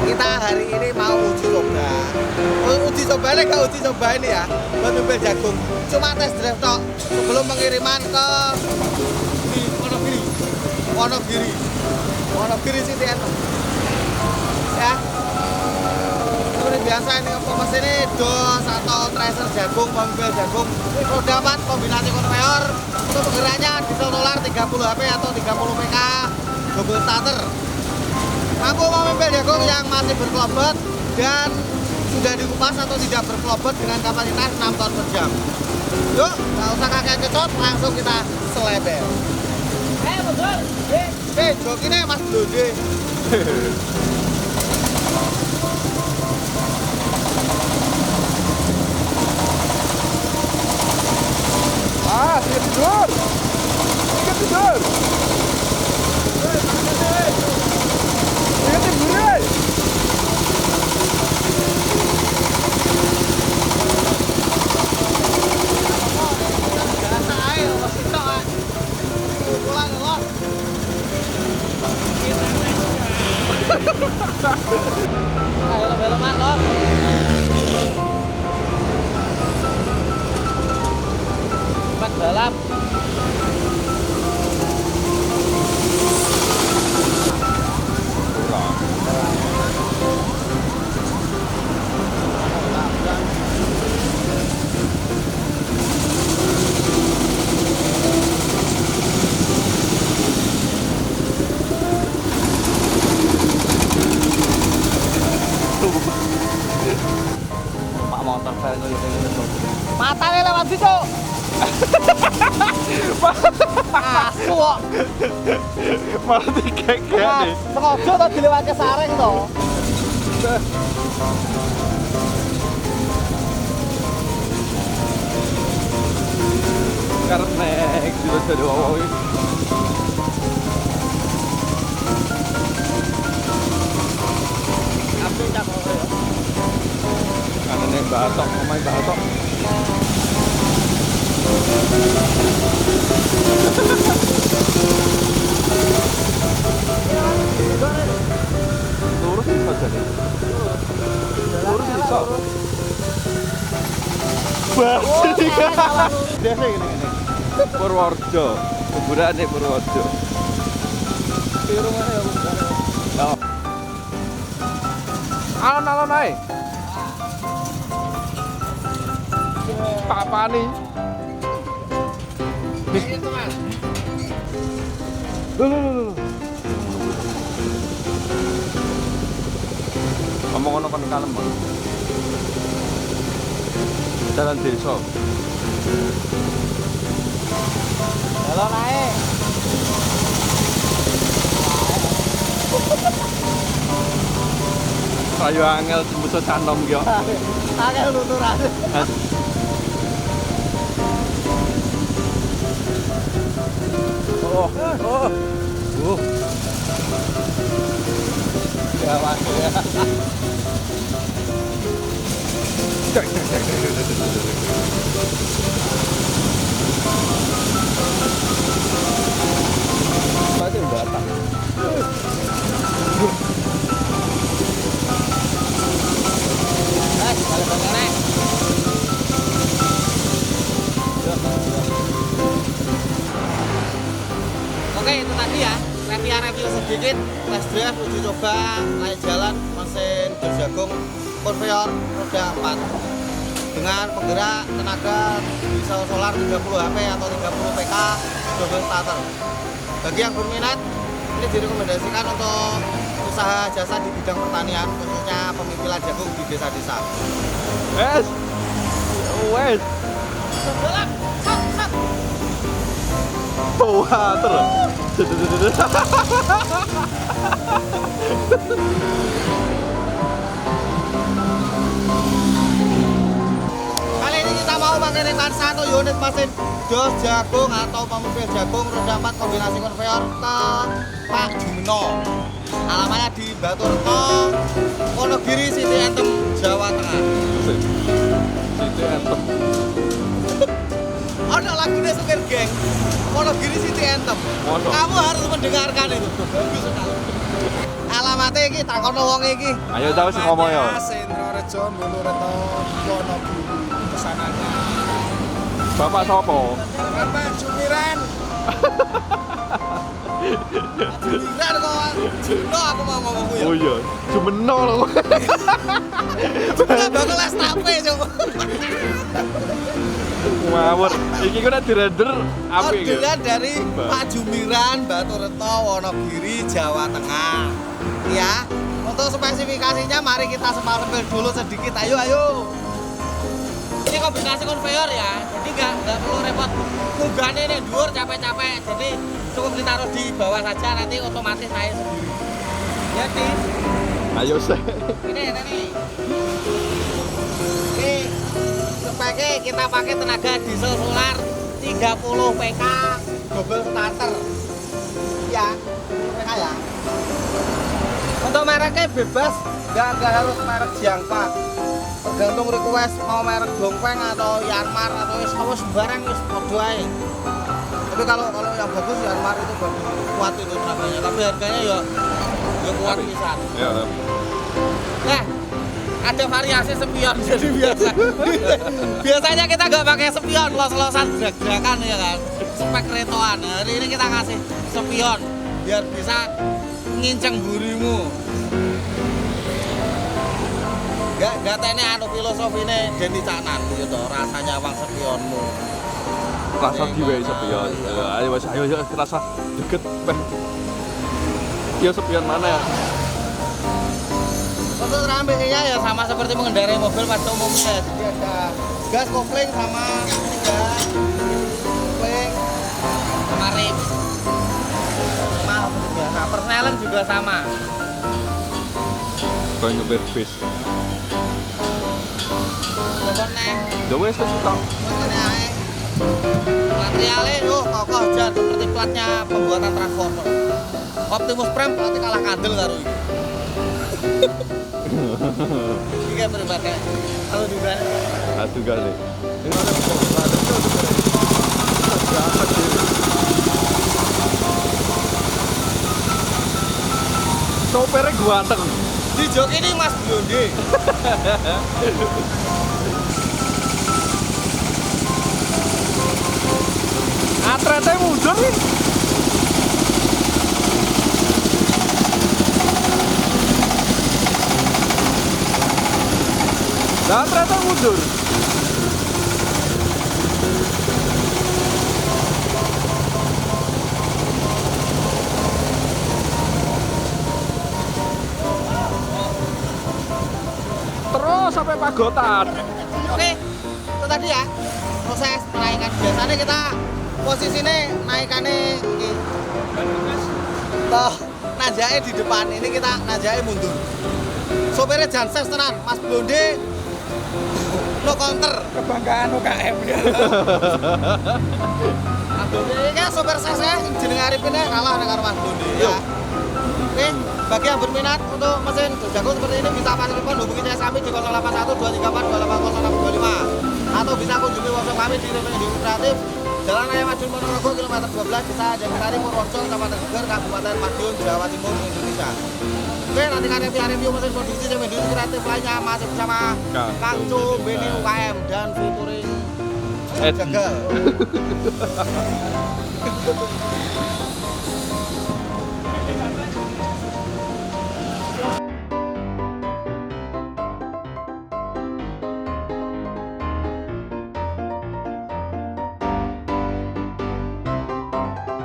kita hari ini mau uji coba. Uji coba ini gak uji coba ini ya, buat mobil jagung. Cuma tes drive tok sebelum pengiriman ke Wonogiri City Anthem. Ya. Seperti biasa ini pemes ini dos atau tracer jagung, mobil jagung. Roda 4 kombinasi konveyor. Untuk penggeraknya diesel solar 30 HP atau 30 PK double starter. Mampu mobil jagung yang masih berkelobot dan sudah dikupas atau tidak berkelobot dengan kapasitas 6 ton per jam. Yuk, nggak usah kakek kecot, langsung kita selebel. Betul. Jokinya Mas Blode. Siap tidur. Siap tidur. Siap tidur. Ayo belok lo. Cepat balap. Pak motor saya ngeliat matanya lewat situ. Asu kok. Malah dikek nih. Sengaja tadi dilewat ke sareng toh. Karena sudah jadi wawawi. Api cak kok ya. Karena batok, pemain batok. Lurus bisa jadi. Lurus bisa. Basi. Biasa gini. Purworejo, kuburan di Purworejo. Di rumahnya ya bukan. Oh. Alon-alon ae. Pak Pani. Itu Mas. Loh. Ngomong ono kan kalem, Bang. Jalan desa. Halo naik. Ayo angel jembut canom yo. Angel nuturan. Ya masuk ya. Berarti datang. Balik naik. Oke, itu tadi ya review sedikit test drive uji coba naik jalan mesin berjagung konveyor roda 4 dengan penggerak tenaga diesel solar 30 HP atau 30 PK double starter. Bagi yang berminat, ini direkomendasikan untuk usaha jasa di bidang pertanian, khususnya pemimpinan jagung di desa-desa. Wes. Sebelah, sat. Wah, terus. Kali ini kita mau mengirimkan 1 unit mesin dos jagung atau pemipil jagung roda 4 kombinasi konveyor ke Pak Jumino. Alamatnya di Batureto, Wonogiri City Anthem, Jawa Tengah. City Anthem. Ada lagunya supir geng, Wonogiri City Anthem. Kamu harus mendengarkan itu. Bagus sekali. Alamat alamate iki takono wong iki. Ayo ta wis ngomong ya. Sendro Rejo Mulureto Wonogiri pesanannya. Bapak sapa? Bapak Jumiran. Jumiran kok. Juno aku mau ngomong ku ya. Oh iya, Jumeno lho. Bakal les tape coba. Ngawur. Iki kok nek dirender apik iki. Orderan dari Pak Jumiran Batureto Wonogiri Jawa Tengah. Ya. Untuk spesifikasinya mari kita sempil dulu sedikit. Ayo. Ini kombinasi konveyor ya. Jadi nggak perlu repot. Munggahnya ini dhuwur capek-capek. Jadi cukup ditaruh di bawah saja nanti otomatis naik sendiri. Jadi Ayo sih. ini. Oke. Speknya kita pakai tenaga diesel solar 30 PK double starter. Ya, PK ya. Untuk mereknya bebas, nggak harus merek Jiangpa. Tergantung request mau merek Dongfeng atau Yanmar atau sembarang wis padha ae. Tapi kalau yang bagus Yanmar itu bagus, kuat itu harganya. Tapi harganya ya kuat pisan. Ya. Nah, ada variasi spion jadi biasa. Biasanya kita nggak pakai spion, los-losan drag-dragan ya kan. Spek retoan. Hari ini kita kasih spion biar bisa nginceng burimu. Gak tene anu filosofine Denny Caknan gitu rasanya wang spionmu. Rasa diwe sepion. Ayo wis ayo rasa deket peh. Ya sepion mana ya? Untuk rambingnya ya sama seperti mengendarai mobil pada umumnya. Jadi ada gas kopling sama ini gas kopling sama rem. Sama biasa. Persneleng juga sama. Kau nyebir bis. Pokoknya Ya wis wis tok. materialnya kokoh jan seperti platnya pembuatan transporter. Optimus Prime berarti kalah kandel karo iki. Iki berbagai kalau juga Satu kali. Ini ada berapa sih? Sopirnya ganteng. di jok ini Mas Blonde. Atretnya mundur nih. Nah, ternyata mundur. Terus sampai pagotan. Oke, itu tadi ya proses penaikan. Biasanya kita posisinya naikannya ini. Toh, najake di depan, ini kita najake mundur. Sopirnya jangan tenan, Mas Blonde no counter. Kebanggaan UKM ya. Mas Blonde ini kan sopir sesnya jeneng Arifin kalah dengan Mas Blonde ya. Oke, bagi yang berminat untuk mesin jagung seperti ini bisa pasang telepon hubungi saya kami di 081 234 280 atau bisa kunjungi workshop kami di Revenue Kreatif Jalan Raya Madiun Ponorogo kilometer 12 Desa Jakarta Purworejo Kecamatan Geger Kabupaten Madiun Jawa Timur Indonesia. Oke, nantikan review mesin produksi Revenue Kreatif lainnya masih bersama Kang Cu, Beni UKM dan featuring Edi. Jagal.